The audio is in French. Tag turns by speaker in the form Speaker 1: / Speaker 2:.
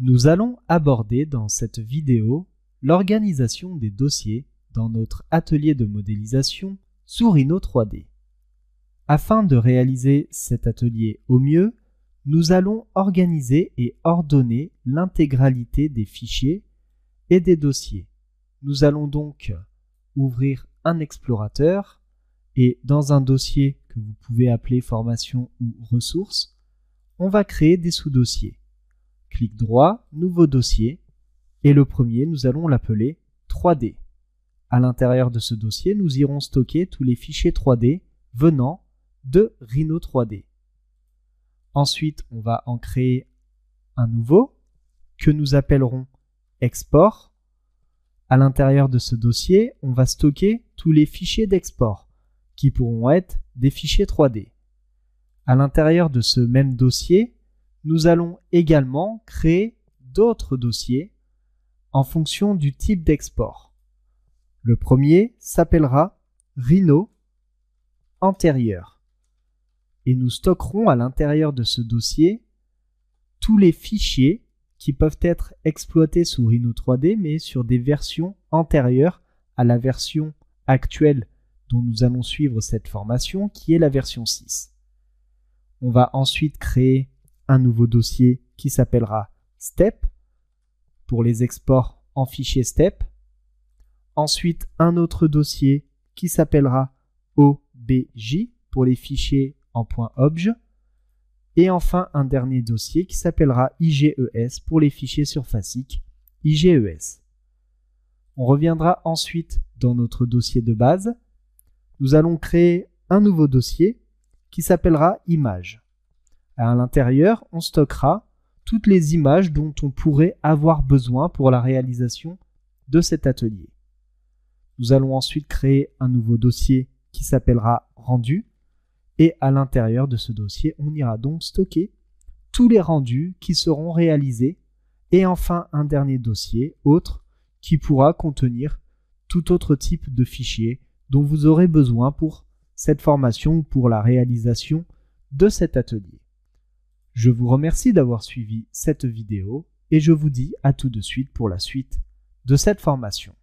Speaker 1: Nous allons aborder dans cette vidéo l'organisation des dossiers dans notre atelier de modélisation sous Rhino 3D. Afin de réaliser cet atelier au mieux, nous allons organiser et ordonner l'intégralité des fichiers et des dossiers. Nous allons donc ouvrir un explorateur et dans un dossier que vous pouvez appeler formation ou ressources, on va créer des sous-dossiers. Clic droit, nouveau dossier, et le premier, nous allons l'appeler 3D. À l'intérieur de ce dossier, nous irons stocker tous les fichiers 3D venant de Rhino 3D. Ensuite, on va en créer un nouveau que nous appellerons export. À l'intérieur de ce dossier, on va stocker tous les fichiers d'export qui pourront être des fichiers 3D. À l'intérieur de ce même dossier, nous allons également créer d'autres dossiers en fonction du type d'export. Le premier s'appellera Rhino antérieur et nous stockerons à l'intérieur de ce dossier tous les fichiers qui peuvent être exploités sous Rhino 3D mais sur des versions antérieures à la version actuelle dont nous allons suivre cette formation qui est la version 6. On va ensuite créer un nouveau dossier qui s'appellera STEP pour les exports en fichier STEP. Ensuite, un autre dossier qui s'appellera OBJ pour les fichiers en .obj. Et enfin, un dernier dossier qui s'appellera IGES pour les fichiers surfaciques IGES. On reviendra ensuite dans notre dossier de base. Nous allons créer un nouveau dossier qui s'appellera Images. À l'intérieur, on stockera toutes les images dont on pourrait avoir besoin pour la réalisation de cet atelier. Nous allons ensuite créer un nouveau dossier qui s'appellera Rendu. Et à l'intérieur de ce dossier, on ira donc stocker tous les rendus qui seront réalisés. Et enfin, un dernier dossier, autre, qui pourra contenir tout autre type de fichier dont vous aurez besoin pour cette formation ou pour la réalisation de cet atelier. Je vous remercie d'avoir suivi cette vidéo et je vous dis à tout de suite pour la suite de cette formation.